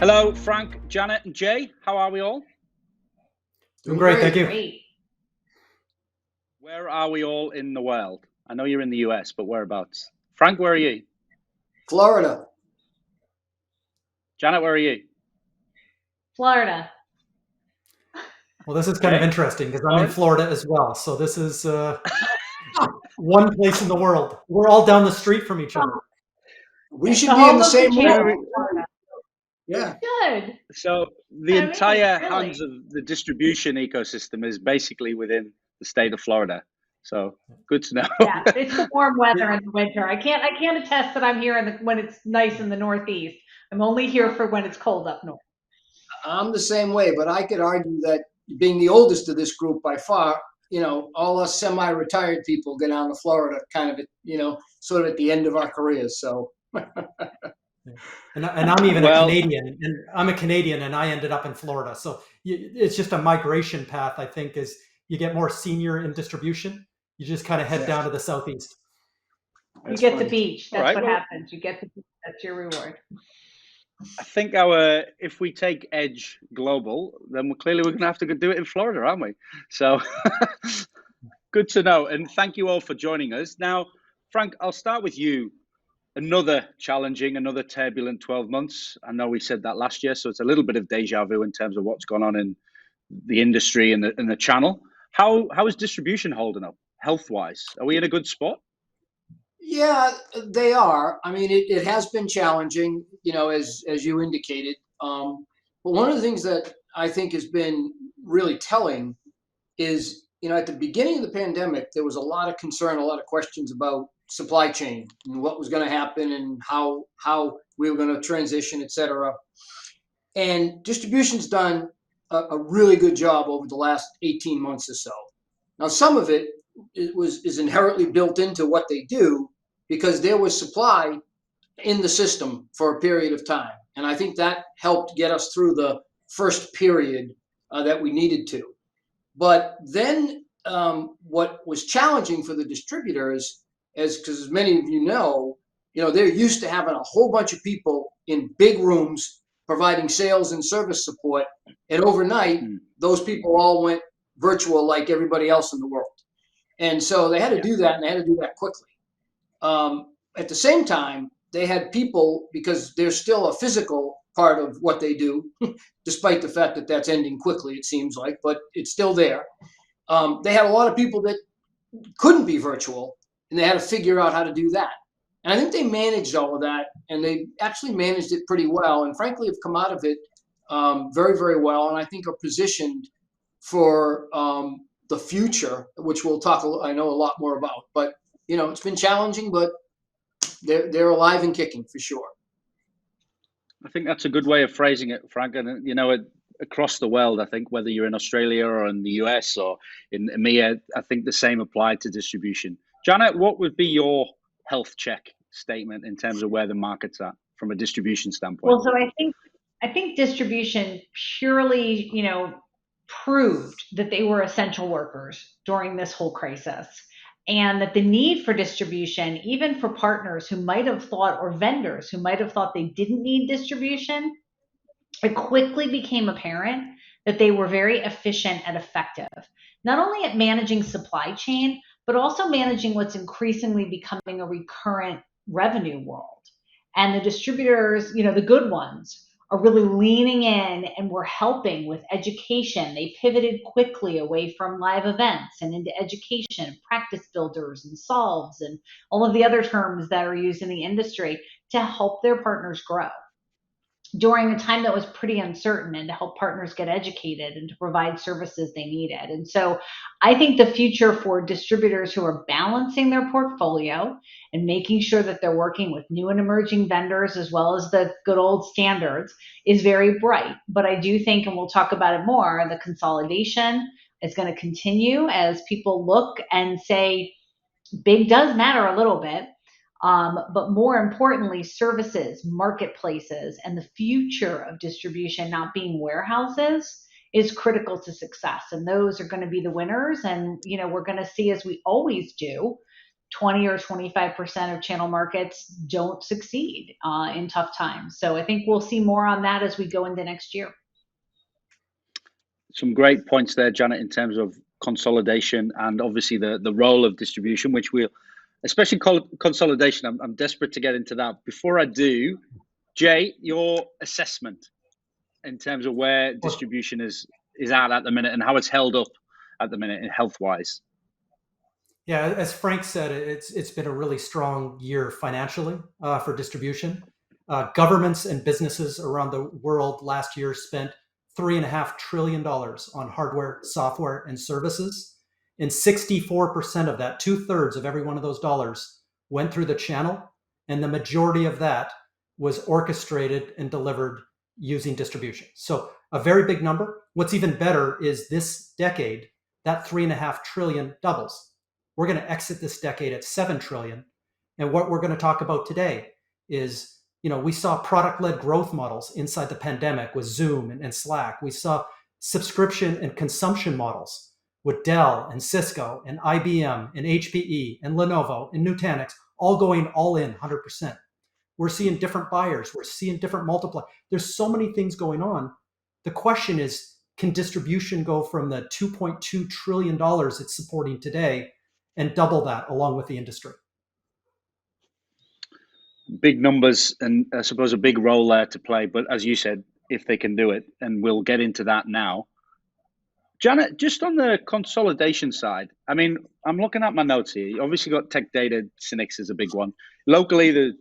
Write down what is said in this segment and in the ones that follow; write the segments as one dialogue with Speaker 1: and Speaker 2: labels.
Speaker 1: Hello, Frank, Janet, and Jay. How are we all?
Speaker 2: Doing great, thank you.
Speaker 3: Great.
Speaker 1: Where are we all in the world? I know you're in the US, but whereabouts? Frank, where are you?
Speaker 2: Florida.
Speaker 1: Janet, where are you?
Speaker 3: Florida.
Speaker 2: Well, this is kind of
Speaker 1: Okay.
Speaker 2: interesting because I'm in Florida as well. So this is one place in the world. We're all down the street from each other.
Speaker 4: We should be in the same
Speaker 3: room.
Speaker 4: Yeah.
Speaker 3: Good.
Speaker 1: So the entire hands of the distribution ecosystem is basically within the state of Florida. So good to know.
Speaker 3: Yeah, it's the warm weather in the winter. I can't attest that I'm here when it's nice in the Northeast. I'm only here for when it's cold up north.
Speaker 4: I'm the same way, but I could argue that being the oldest of this group by far, all us semi-retired people get down to Florida kind of, sort of at the end of our careers. So.
Speaker 2: And I'm even a Canadian, and I'm a Canadian, and I ended up in Florida. So it's just a migration path, I think, as you get more senior in distribution, you just kind of head down to the southeast.
Speaker 3: You get the beach. That's what happens. You get the beach. That's your reward.
Speaker 1: I think if we take Edge global, then we're going to have to do it in Florida, aren't we? So good to know. And thank you all for joining us. Now, Frank, I'll start with you. Another challenging, another turbulent 12 months. I know we said that last year, so it's a little bit of deja vu in terms of what's gone on in the industry and the channel. How is distribution holding up health-wise? Are we in a good spot?
Speaker 4: Yeah, they are. I mean, it has been challenging, as you indicated. But one of the things that I think has been really telling is, at the beginning of the pandemic, there was a lot of concern, a lot of questions about supply chain and what was going to happen and how we were going to transition, et cetera. And distribution's done a really good job over the last 18 months or so. Now, some of it is inherently built into what they do because there was supply in the system for a period of time. And I think that helped get us through the first period that we needed to. But then what was challenging for the distributors because as many of you know, they're used to having a whole bunch of people in big rooms providing sales and service support. And overnight, those people all went virtual like everybody else in the world. And so they had to do that, and they had to do that quickly. At the same time, they had people, because there's still a physical part of what they do, despite the fact that that's ending quickly, it seems like, but it's still there. They had a lot of people that couldn't be virtual, and they had to figure out how to do that. And I think they managed all of that, and they actually managed it pretty well, and frankly have come out of it very, very well, and I think are positioned for the future, which we'll talk, I know, a lot more about. But, it's been challenging, but they're alive and kicking for sure.
Speaker 1: I think that's a good way of phrasing it, Frank. And, across the world, I think whether you're in Australia or in the US or in EMEA, I think the same applied to distribution. Janet, what would be your health check statement in terms of where the market's at from a distribution standpoint?
Speaker 3: Well, so I think distribution purely, proved that they were essential workers during this whole crisis, and that the need for distribution, even for partners who might have thought, or vendors who might have thought they didn't need distribution, it quickly became apparent that they were very efficient and effective, not only at managing supply chain, but also managing what's increasingly becoming a recurrent revenue world. And the distributors, the good ones, are really leaning in and were helping with education. They pivoted quickly away from live events and into education, practice builders and solves, and all of the other terms that are used in the industry to help their partners grow during a time that was pretty uncertain, and to help partners get educated and to provide services they needed. And so I think the future for distributors who are balancing their portfolio and making sure that they're working with new and emerging vendors as well as the good old standards is very bright. But I do think, and we'll talk about it more, the consolidation is going to continue as people look and say, big does matter a little bit. But more importantly, services, marketplaces, and the future of distribution not being warehouses is critical to success. And those are going to be the winners. And, we're going to see, as we always do, 20 or 25% of channel markets don't succeed in tough times. So I think we'll see more on that as we go into next year.
Speaker 1: Some great points there, Janet, in terms of consolidation and obviously the role of distribution, which we'll, especially consolidation, I'm desperate to get into that. Before I do, Jay, your assessment in terms of where distribution is at the minute and how it's held up at the minute health-wise.
Speaker 2: Yeah, as Frank said, it's been a really strong year financially for distribution. Governments and businesses around the world last year spent $3.5 trillion on hardware, software, and services. And 64% of that, 2/3 of every one of those dollars, went through the channel. And the majority of that was orchestrated and delivered using distribution. So a very big number. What's even better is this decade, that $3.5 trillion doubles. We're going to exit this decade at $7 trillion. And what we're going to talk about today is, we saw product-led growth models inside the pandemic with Zoom and Slack. We saw subscription and consumption models with Dell and Cisco and IBM and HPE and Lenovo and Nutanix, all going all in 100%. We're seeing different buyers. We're seeing different multipliers. There's so many things going on. The question is, can distribution go from the $2.2 trillion it's supporting today and double that along with the industry?
Speaker 1: Big numbers and I suppose a big role there to play. But as you said, if they can do it, and we'll get into that now. Janet, just on the consolidation side, I mean, I'm looking at my notes here. You obviously got Tech Data, Synix is a big one. Locally, the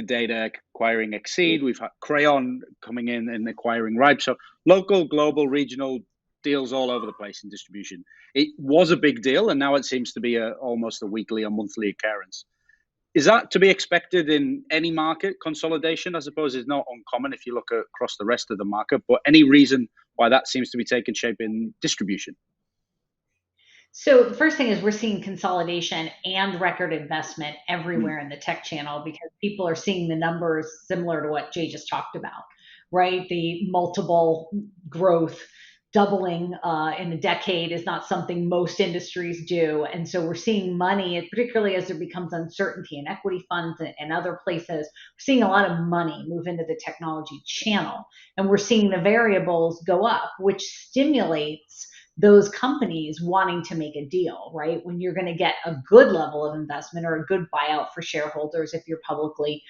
Speaker 1: Data acquiring Exceed. We've had Crayon coming in and acquiring Ripe. So local, global, regional deals all over the place in distribution. It was a big deal, and now it seems to be almost a weekly or monthly occurrence. Is that to be expected in any market? Consolidation, I suppose, is not uncommon if you look across the rest of the market, but any reason why that seems to be taking shape in distribution?
Speaker 3: So the first thing is we're seeing consolidation and record investment everywhere in the tech channel because people are seeing the numbers similar to what Jay just talked about, right? The multiple growth doubling in a decade is not something most industries do. And so we're seeing money, particularly as there becomes uncertainty in equity funds and other places, we're seeing a lot of money move into the technology channel. And we're seeing the variables go up, which stimulates those companies wanting to make a deal, right? When you're going to get a good level of investment or a good buyout for shareholders, if you're publicly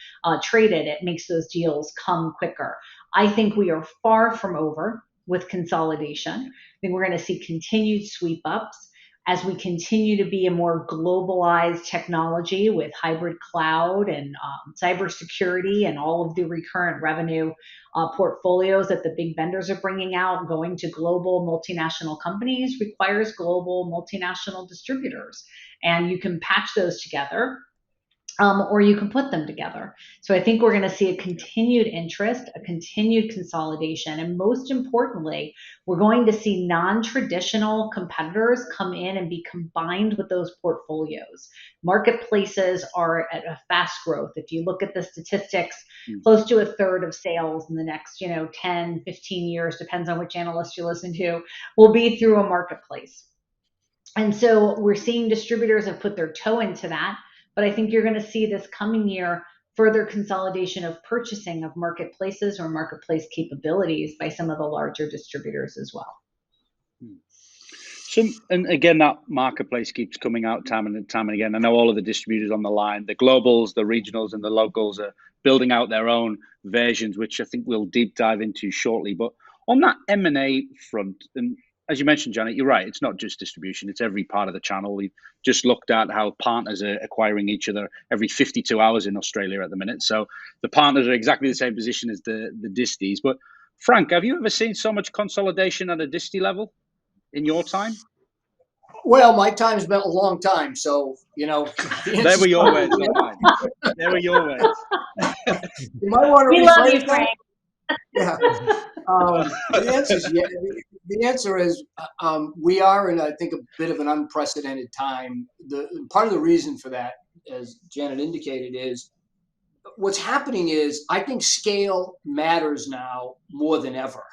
Speaker 3: traded, it makes those deals come quicker. I think we are far from over with consolidation. I think we're going to see continued sweep ups as we continue to be a more globalized technology with hybrid cloud and cybersecurity and all of the recurrent revenue portfolios that the big vendors are bringing out. Going to global multinational companies requires global multinational distributors, and you can patch those together. Or you can put them together. So I think we're going to see a continued interest, a continued consolidation, and most importantly, we're going to see non-traditional competitors come in and be combined with those portfolios. Marketplaces are at a fast growth. If you look at the statistics, close to 1/3 of sales in the next 10, 15 years, depends on which analyst you listen to, will be through a marketplace. And so we're seeing distributors have put their toe into that. But I think you're going to see this coming year further consolidation of purchasing of marketplaces or marketplace capabilities by some of the larger distributors as well.
Speaker 1: So, and again, that marketplace keeps coming out time and time and again. I know all of the distributors on the line, the globals, the regionals, and the locals are building out their own versions, which I think we'll deep dive into shortly. But on that M&A front, and as you mentioned, Janet, you're right. It's not just distribution. It's every part of the channel. We've just looked at how partners are acquiring each other every 52 hours in Australia at the minute. So the partners are exactly the same position as the disties. But Frank, have you ever seen so much consolidation at a distie level in your time?
Speaker 4: Well, my time's been a long time. So,
Speaker 1: There were your words, not mine. There were your words.
Speaker 4: You might want to
Speaker 3: we love you, Frank.
Speaker 4: Yeah. The answer is we are in, I think, a bit of an unprecedented time. Part of the reason for that, as Janet indicated, is what's happening is I think scale matters now more than ever.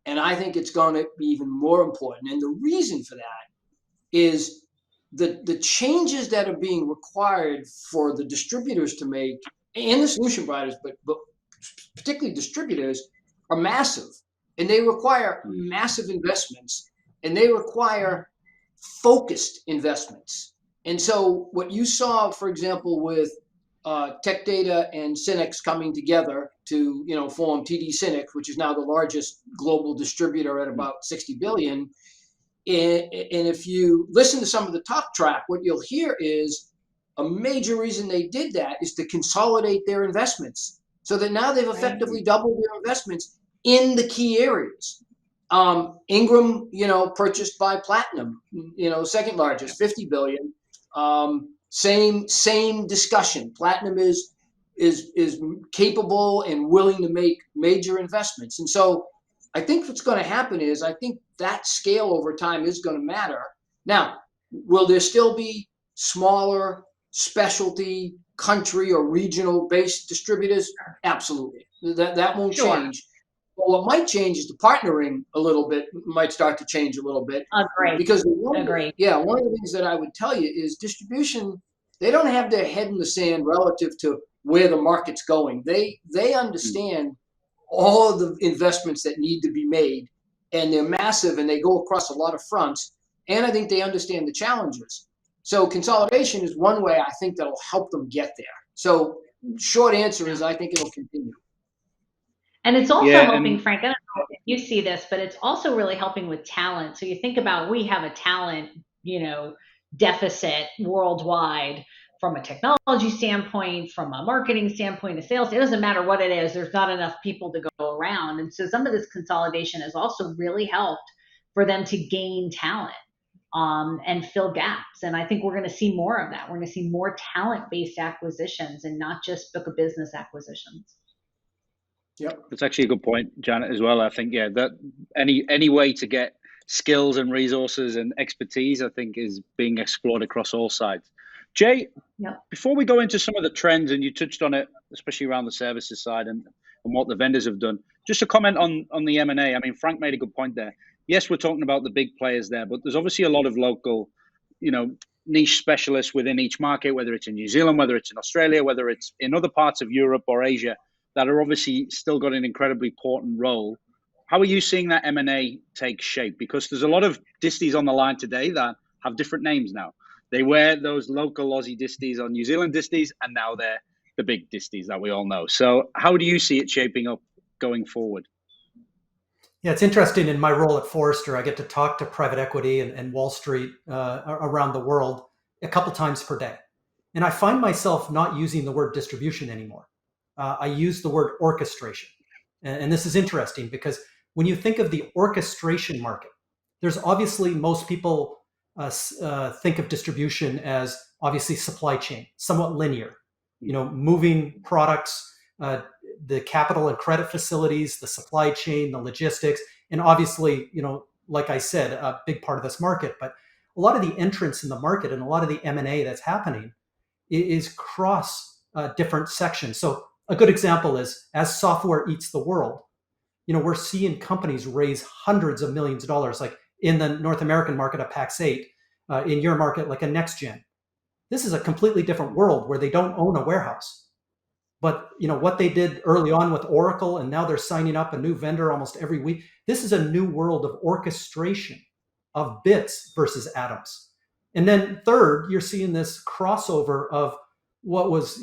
Speaker 4: And I think it's going to be even more important. And the reason for that is the changes that are being required for the distributors to make and the solution providers, but particularly distributors, are massive, and they require massive investments, and they require focused investments. And so what you saw, for example, with Tech Data and Synnex coming together to form TD Synnex, which is now the largest global distributor at about 60 billion. And if you listen to some of the talk track, what you'll hear is a major reason they did that is to consolidate their investments, so that now they've effectively doubled their investments in the key areas. Ingram, purchased by Platinum, second largest, 50 billion. Same discussion. Platinum is capable and willing to make major investments. And so I think what's going to happen is, I think that scale over time is going to matter. Now, will there still be smaller specialty country or regional based distributors? Absolutely. That won't change. But what might change is the partnering a little bit, might start to change a little bit.
Speaker 3: Agree.
Speaker 4: Because one of the things that I would tell you is distribution, they don't have their head in the sand relative to where the market's going. They understand all of the investments that need to be made, and they're massive, and they go across a lot of fronts. And I think they understand the challenges. So consolidation is one way I think that'll help them get there. So short answer is, I think it'll continue.
Speaker 3: And it's also helping, Frank, I don't know if you see this, but it's also really helping with talent. So you think about, we have a talent, deficit worldwide, from a technology standpoint, from a marketing standpoint, a sales. It doesn't matter what it is. There's not enough people to go around. And so some of this consolidation has also really helped for them to gain talent and fill gaps. And I think we're going to see more of that. We're going to see more talent-based acquisitions and not just book of business acquisitions.
Speaker 1: Yep, that's actually a good point, Janet, as well. I think, that any way to get skills and resources and expertise, I think, is being explored across all sides. Jay, before we go into some of the trends, and you touched on it, especially around the services side and what the vendors have done, just a comment on the M&A. I mean, Frank made a good point there. Yes, we're talking about the big players there, but there's obviously a lot of local, niche specialists within each market, whether it's in New Zealand, whether it's in Australia, whether it's in other parts of Europe or Asia, that are obviously still got an incredibly important role. How are you seeing that M&A take shape? Because there's a lot of disties on the line today that have different names now. They wear those local Aussie disties or New Zealand disties, and now they're the big disties that we all know. So how do you see it shaping up going forward?
Speaker 2: Yeah, it's interesting. In my role at Forrester, I get to talk to private equity and Wall Street around the world a couple times per day. And I find myself not using the word distribution anymore. I use the word orchestration. And this is interesting because when you think of the orchestration market, there's obviously, most people think of distribution as obviously supply chain, somewhat linear, moving products, the capital and credit facilities, the supply chain, the logistics, and obviously, like I said, a big part of this market. But a lot of the entrance in the market and a lot of the M&A that's happening is cross different sections. So a good example is, as software eats the world, we're seeing companies raise hundreds of millions of dollars, like in the North American market, a Pax 8, in your market, like a NextGen. This is a completely different world where they don't own a warehouse. But what they did early on with Oracle, and now they're signing up a new vendor almost every week. This is a new world of orchestration of bits versus atoms. And then third, you're seeing this crossover of what was,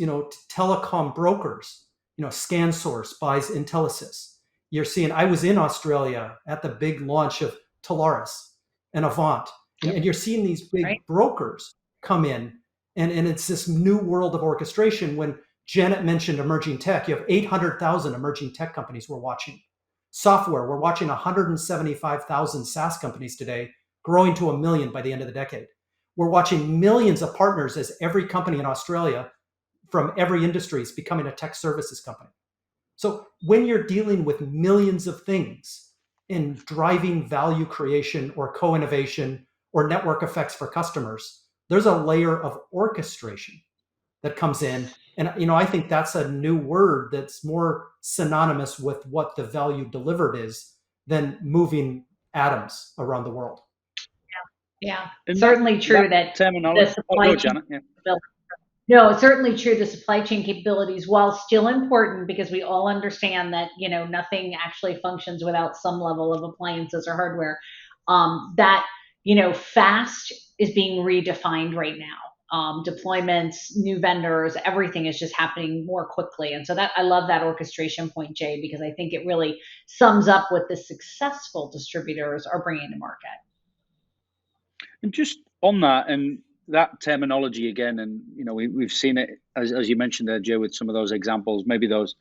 Speaker 2: telecom brokers. ScanSource buys Intelisys. You're seeing, I was in Australia at the big launch of Telarus and Avant. And you're seeing these big brokers come in, and it's this new world of orchestration. When Janet mentioned emerging tech, you have 800,000 emerging tech companies we're watching. Software, we're watching 175,000 SaaS companies today, growing to 1 million by the end of the decade. We're watching millions of partners as every company in Australia from every industry is becoming a tech services company. So when you're dealing with millions of things and driving value creation or co-innovation or network effects for customers, there's a layer of orchestration that comes in. And I think that's a new word that's more synonymous with what the value delivered is than moving atoms around the world.
Speaker 3: Yeah,
Speaker 1: And
Speaker 3: certainly true that
Speaker 1: terminology.
Speaker 3: the supply chain.
Speaker 1: Janet. Yeah.
Speaker 3: No, it's certainly true. The supply chain capabilities, while still important, because we all understand that nothing actually functions without some level of appliances or hardware. That fast is being redefined right now. Deployments, new vendors, everything is just happening more quickly, and so that I love that orchestration point, Jay, because I think it really sums up what the successful distributors are bringing to market.
Speaker 1: And just on that and that terminology again, and we've seen it as you mentioned there, Joe, with some of those examples, maybe those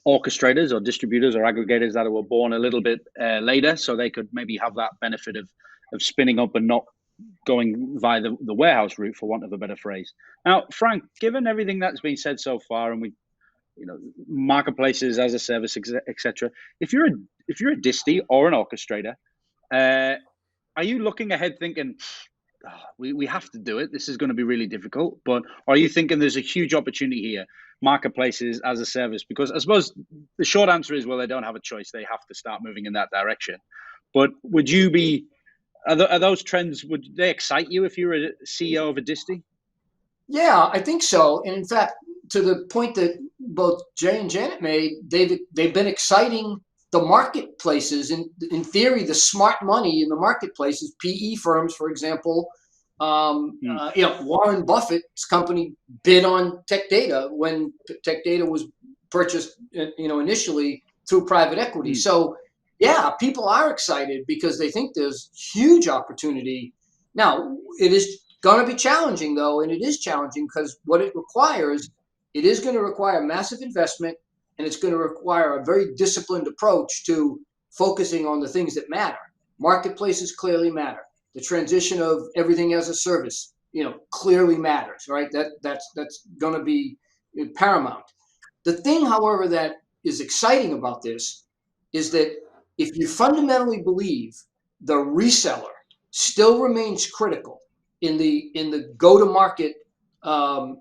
Speaker 1: orchestrators or distributors or aggregators that were born a little bit later, so they could maybe have that benefit of spinning up and not going via the warehouse route, for want of a better phrase. Now, Frank, given everything that's been said so far, and we, marketplaces as a service, etc. If you're a disty or an orchestrator, are you looking ahead thinking, we have to do it, this is going to be really difficult, but are you thinking there's a huge opportunity here, marketplaces as a service? Because I suppose the short answer is, well, they don't have a choice, they have to start moving in that direction. But would you be, are those trends, would they excite you if you were a CEO of a disty?
Speaker 4: Yeah, I think so. And in fact, to the point that both Jay and Janet made, they've been exciting the marketplaces. In theory, the smart money in the marketplaces, PE firms, for example, Warren Buffett's company bid on Tech Data when Tech Data was purchased, initially through private equity. So yeah, people are excited because they think there's huge opportunity. Now, it is going to be challenging, though, and it is challenging because what it requires, it is going to require massive investment, and it's going to require a very disciplined approach to focusing on the things that matter. Marketplaces clearly matter. The transition of everything as a service, clearly matters, right? That's going to be paramount. The thing, however, that is exciting about this is that if you fundamentally believe the reseller still remains critical in the go-to-market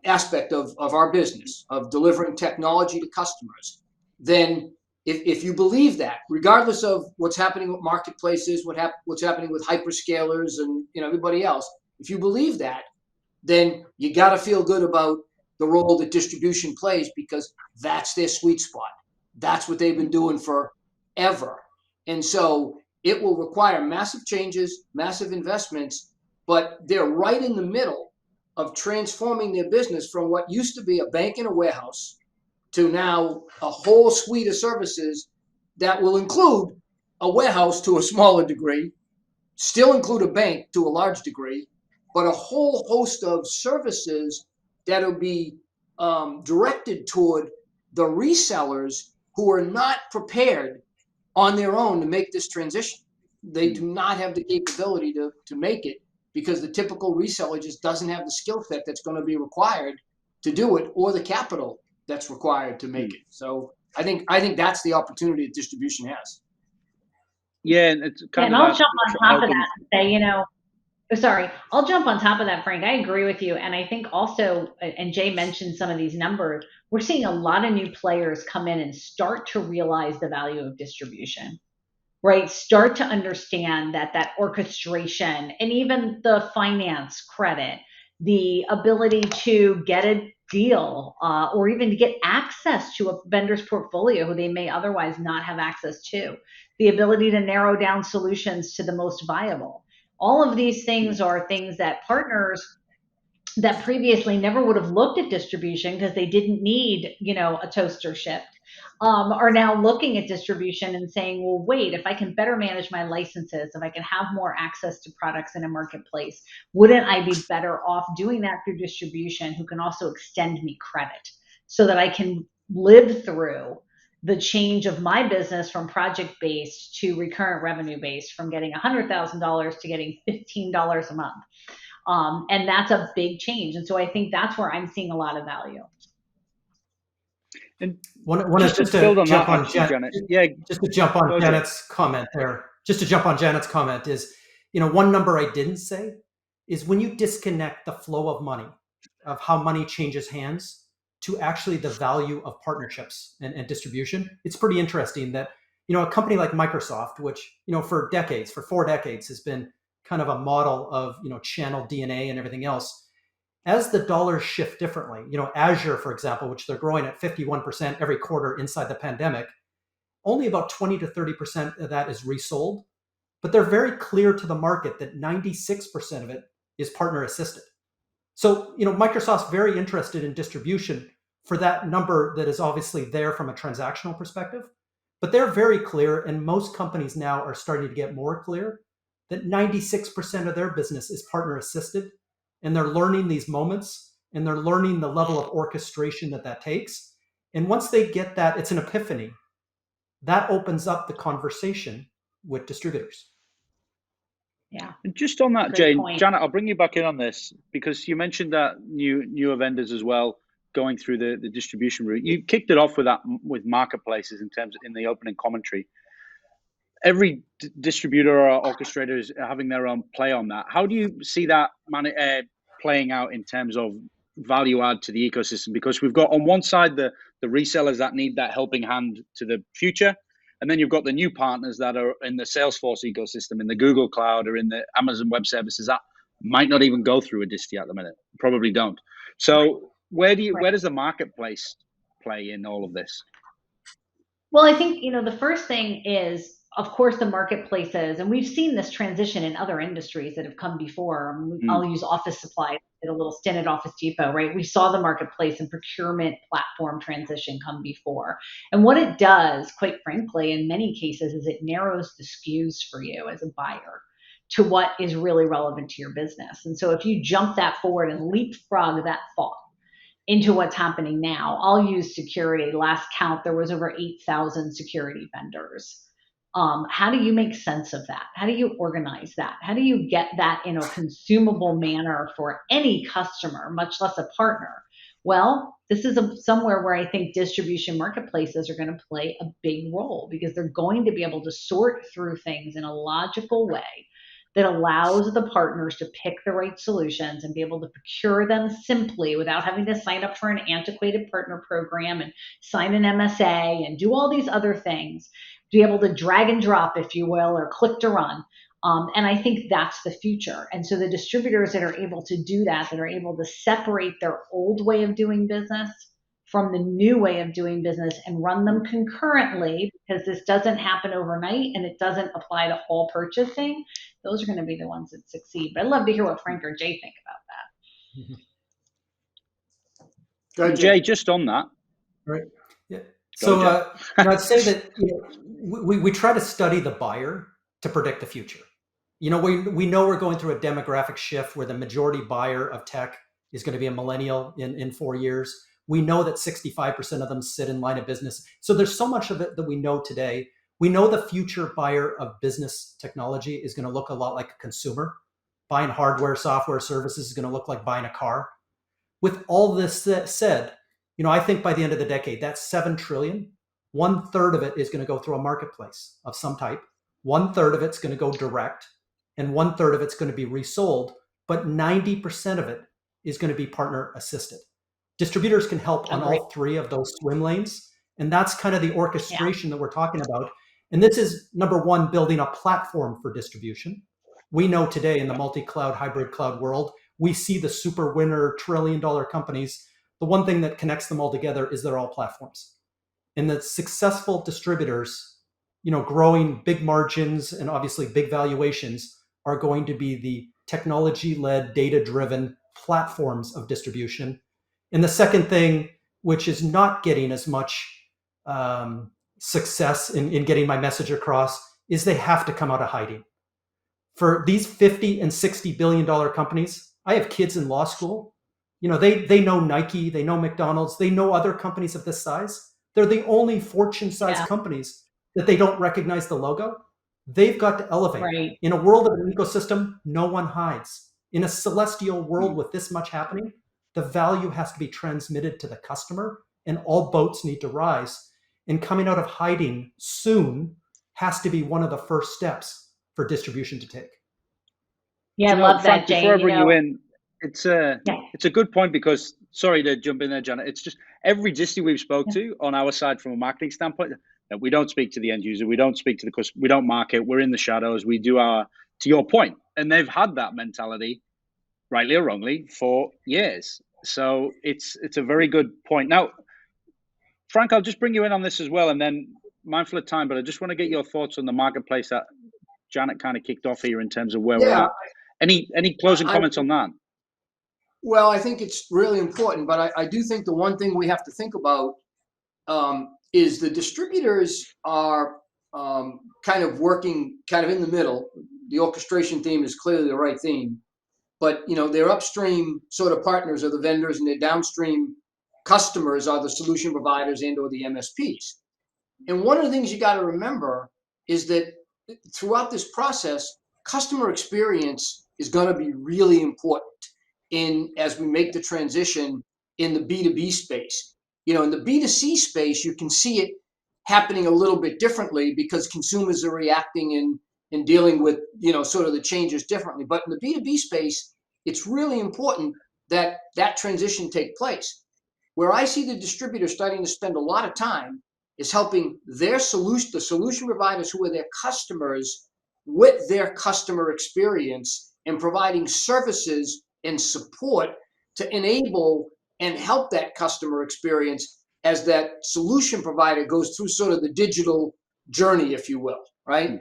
Speaker 4: aspect of our business, of delivering technology to customers, then if you believe that, regardless of what's happening with marketplaces, what's happening with hyperscalers and everybody else, if you believe that, then you got to feel good about the role that distribution plays, because that's their sweet spot. That's what they've been doing forever. And so it will require massive changes, massive investments, but they're right in the middle of transforming their business from what used to be a bank and a warehouse to now a whole suite of services that will include a warehouse to a smaller degree, still include a bank to a large degree, but a whole host of services that will be directed toward the resellers who are not prepared on their own to make this transition. They do not have the capability to make it, because the typical reseller just doesn't have the skill set that's going to be required to do it, or the capital that's required to make it. So I think that's the opportunity that distribution has.
Speaker 1: Yeah, and it's kind
Speaker 3: and
Speaker 1: of
Speaker 3: I'll jump on top of that and say, I'll jump on top of that, Frank. I agree with you. And I think also, and Jay mentioned some of these numbers, we're seeing a lot of new players come in and start to realize the value of distribution, right? Start to understand that orchestration and even the finance credit, the ability to get a deal or even to get access to a vendor's portfolio who they may otherwise not have access to, the ability to narrow down solutions to the most viable. All of these things are things that partners that previously never would have looked at distribution because they didn't need, a toaster shipped, are now looking at distribution and saying, well, wait, if I can better manage my licenses, if I can have more access to products in a marketplace, wouldn't I be better off doing that through distribution, who can also extend me credit so that I can live through the change of my business from project-based to recurrent revenue-based, from getting $100,000 to getting $15 a month. And that's a big change. And so I think that's where I'm seeing a lot of value.
Speaker 1: And
Speaker 2: just to jump on Janet's comment there. Just to jump on Janet's comment is, one number I didn't say is when you disconnect the flow of money, of how money changes hands, to actually the value of partnerships and distribution. It's pretty interesting that, a company like Microsoft, which, for 4 decades has been kind of a model of, channel DNA and everything else. As the dollars shift differently, Azure, for example, which they're growing at 51% every quarter inside the pandemic, only about 20 to 30% of that is resold. But they're very clear to the market that 96% of it is partner assisted. So, Microsoft's very interested in distribution for that number that is obviously there from a transactional perspective. But they're very clear, and most companies now are starting to get more clear, that 96% of their business is partner assisted. And they're learning these moments, and they're learning the level of orchestration that takes. And once they get that, it's an epiphany. That opens up the conversation with distributors.
Speaker 3: Yeah.
Speaker 1: And just on that,
Speaker 3: Great
Speaker 1: Jane,
Speaker 3: point.
Speaker 1: Janet, I'll bring you back in on this because you mentioned that newer vendors as well going through the distribution route. You kicked it off with that with marketplaces in the opening commentary. Every distributor or orchestrator is having their own play on that. How do you see that playing out in terms of value add to the ecosystem? Because we've got on one side the resellers that need that helping hand to the future. And then you've got the new partners that are in the Salesforce ecosystem, in the Google Cloud, or in the Amazon Web Services that might not even go through a distie at the minute. Probably don't. So where does the marketplace play in all of this?
Speaker 3: Well, I think, the first thing is, of course, the marketplaces, and we've seen this transition in other industries that have come before. I'll use office supplies. Did a little stint at Office Depot, right? We saw the marketplace and procurement platform transition come before. And what it does, quite frankly, in many cases, is it narrows the SKUs for you as a buyer to what is really relevant to your business. And so if you jump that forward and leapfrog that thought into what's happening now, I'll use security. Last count, there was over 8,000 security vendors. How do you make sense of that? How do you organize that? How do you get that in a consumable manner for any customer, much less a partner? Well, this is somewhere where I think distribution marketplaces are going to play a big role because they're going to be able to sort through things in a logical way that allows the partners to pick the right solutions and be able to procure them simply without having to sign up for an antiquated partner program and sign an MSA and do all these other things. Be able to drag and drop, if you will, or click to run. And I think that's the future. And so the distributors that are able to do that are able to separate their old way of doing business from the new way of doing business and run them concurrently, because this doesn't happen overnight and it doesn't apply to all purchasing. Those are going to be the ones that succeed. But I'd love to hear what Frank or Jay think about that.
Speaker 4: Go ahead,
Speaker 1: Jay, just on that.
Speaker 2: Right. Yeah. So I'd say that we try to study the buyer to predict the future. We know we're going through a demographic shift where the majority buyer of tech is going to be a millennial in 4 years. We know that 65% of them sit in line of business. So there's so much of it that we know today. We know the future buyer of business technology is going to look a lot like a consumer. Buying hardware, software, services is going to look like buying a car. With all this said, I think by the end of the decade, that's $7 trillion. 1/3 of it is going to go through a marketplace of some type. 1/3 of it's going to go direct, and 1/3 of it's going to be resold. But 90% of it is going to be partner assisted. Distributors can help on all three of those swim lanes, and that's kind of the orchestration that we're talking about. And this is number one, building a platform for distribution. We know today in the multi-cloud, hybrid cloud world, we see the super winner trillion-dollar companies. The one thing that connects them all together is they're all platforms. And the successful distributors, growing big margins and obviously big valuations, are going to be the technology-led, data-driven platforms of distribution. And the second thing, which is not getting as much success in getting my message across, is they have to come out of hiding. For these $50 and $60 billion companies, I have kids in law school. They know Nike, they know McDonald's, they know other companies of this size. They're the only Fortune-sized companies that they don't recognize the logo. They've got to elevate.
Speaker 3: Right.
Speaker 2: In a world of an ecosystem, no one hides. In a celestial world with this much happening, the value has to be transmitted to the customer, and all boats need to rise. And coming out of hiding soon has to be one of the first steps for distribution to take.
Speaker 3: Yeah, I love that, Jay.
Speaker 1: Before I bring you in, it's a good point because, sorry to jump in there, Janet, it's just every distie we've spoke to on our side from a marketing standpoint, that we don't speak to the end user, we don't speak to the customer, we don't market, we're in the shadows, we do our to your point. And they've had that mentality, rightly or wrongly, for years. So it's a very good point. Now, Frank, I'll just bring you in on this as well, and then mindful of time, but I just want to get your thoughts on the marketplace that Janet kind of kicked off here in terms of where we're at. Any closing comments on that?
Speaker 4: Well, I think it's really important, but I do think the one thing we have to think about is the distributors are kind of working kind of in the middle. The orchestration theme is clearly the right theme, but their upstream sort of partners are the vendors, and their downstream customers are the solution providers and or the MSPs. And one of the things you got to remember is that throughout this process, customer experience is going to be really important as we make the transition in the B2B space. In the B2C space, you can see it happening a little bit differently because consumers are reacting and dealing with, sort of the changes differently. But in the B2B space, it's really important that that transition take place. Where I see the distributors starting to spend a lot of time is helping the solution providers who are their customers with their customer experience and providing services and support to enable and help that customer experience as that solution provider goes through sort of the digital journey, if you will, right?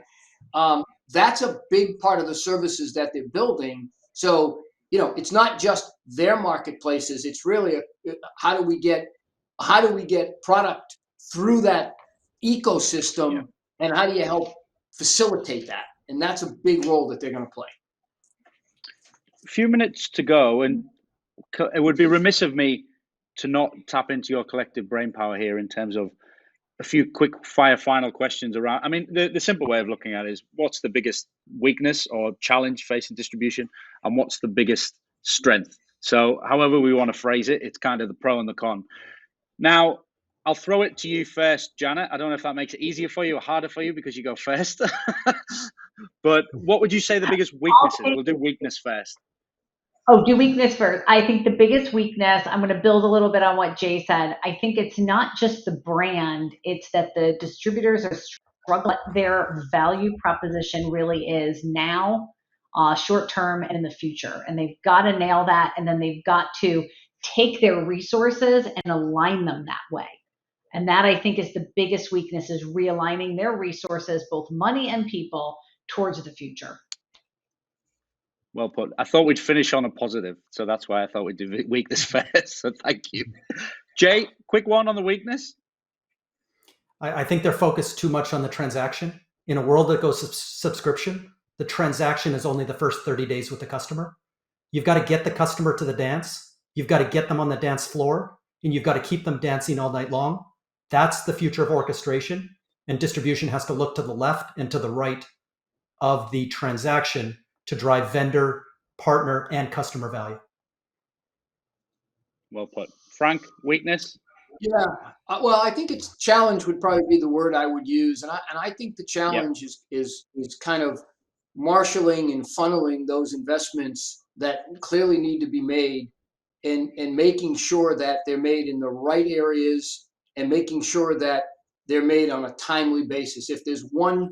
Speaker 4: That's a big part of the services that they're building. So, it's not just their marketplaces. It's really how do we get product through that ecosystem, and how do you help facilitate that? And that's a big role that they're going to play.
Speaker 1: A few minutes to go, and it would be remiss of me to not tap into your collective brain power here in terms of a few quick fire final questions around. I mean, the simple way of looking at it is, what's the biggest weakness or challenge facing distribution, and what's the biggest strength? So however we want to phrase it, it's kind of the pro and the con. Now, I'll throw it to you first, Janet. I don't know if that makes it easier for you or harder for you because you go first. But what would you say the biggest weakness is? We'll do weakness first.
Speaker 3: Oh, do weakness first. I think the biggest weakness, I'm going to build a little bit on what Jay said. I think it's not just the brand, it's that the distributors are struggling. Their value proposition really is now, short term, and in the future. And they've got to nail that. And then they've got to take their resources and align them that way. And that, I think, is the biggest weakness, is realigning their resources, both money and people, towards the future.
Speaker 1: Well put. I thought we'd finish on a positive, so that's why I thought we'd do weakness first. So thank you. Jay, quick one on the weakness.
Speaker 2: I think they're focused too much on the transaction. In a world that goes subscription, the transaction is only the first 30 days with the customer. You've got to get the customer to the dance. You've got to get them on the dance floor, and you've got to keep them dancing all night long. That's the future of orchestration, and distribution has to look to the left and to the right of the transaction to drive vendor, partner, and customer value.
Speaker 1: Well put. Frank, weakness?
Speaker 4: Yeah, well, I think it's challenge would probably be the word I would use. And I think the challenge is kind of marshaling and funneling those investments that clearly need to be made, and making sure that they're made in the right areas, and making sure that they're made on a timely basis. If there's one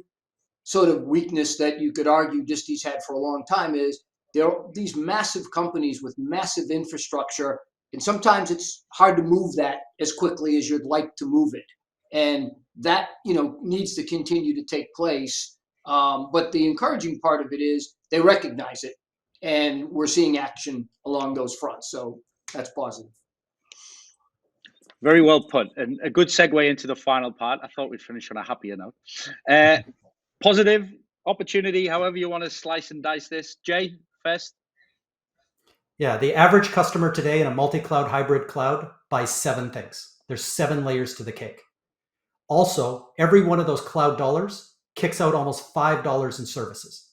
Speaker 4: sort of weakness that you could argue Disty's had for a long time, is there are these massive companies with massive infrastructure, and sometimes it's hard to move that as quickly as you'd like to move it. And that, needs to continue to take place. But the encouraging part of it is they recognize it, and we're seeing action along those fronts. So that's positive.
Speaker 1: Very well put. And a good segue into the final part. I thought we'd finish on a happier note. Positive, opportunity, however you want to slice and dice this. Jay, first.
Speaker 2: Yeah, the average customer today in a multi-cloud hybrid cloud buys 7 things. There's 7 layers to the cake. Also, every one of those cloud dollars kicks out almost $5 in services.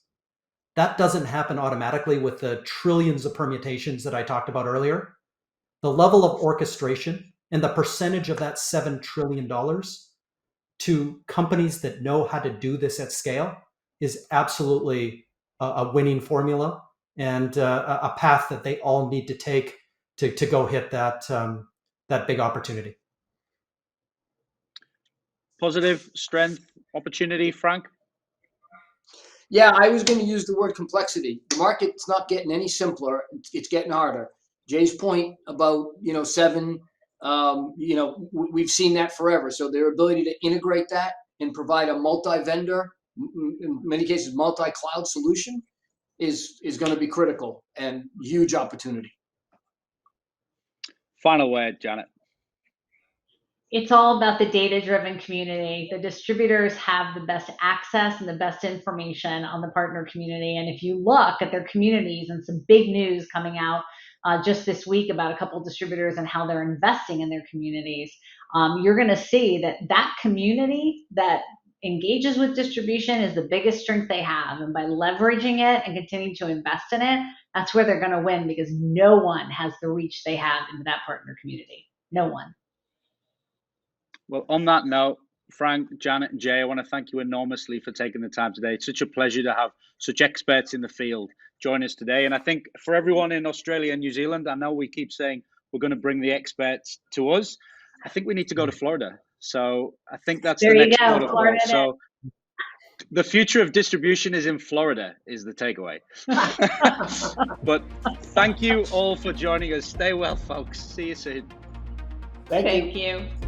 Speaker 2: That doesn't happen automatically with the trillions of permutations that I talked about earlier. The level of orchestration and the percentage of that $7 trillion to companies that know how to do this at scale is absolutely a winning formula, and a path that they all need to take to go hit that big opportunity.
Speaker 1: Positive, strength, opportunity, Frank?
Speaker 4: Yeah, I was going to use the word complexity. The market's not getting any simpler. It's getting harder. Jay's point about, 7, we've seen that forever. So their ability to integrate that and provide a multi-vendor, in many cases, multi-cloud solution is going to be critical and huge opportunity.
Speaker 1: Final word, Janet.
Speaker 3: It's all about the data-driven community. The distributors have the best access and the best information on the partner community. And if you look at their communities, and some big news coming out just this week about a couple of distributors and how they're investing in their communities, you're going to see that community that engages with distribution is the biggest strength they have. And by leveraging it and continuing to invest in it, that's where they're going to win, because no one has the reach they have into that partner community. No one.
Speaker 1: Well, on that note, Frank, Janet, and Jay, I want to thank you enormously for taking the time today. It's such a pleasure to have such experts in the field join us today. And I think for everyone in Australia and New Zealand, I know we keep saying we're going to bring the experts to us. I think we need to go to Florida. So I think that's the next port of call. So the future of distribution is in Florida, is the takeaway. But thank you all for joining us. Stay well, folks. See you soon.
Speaker 4: Thank you.
Speaker 3: Thank you.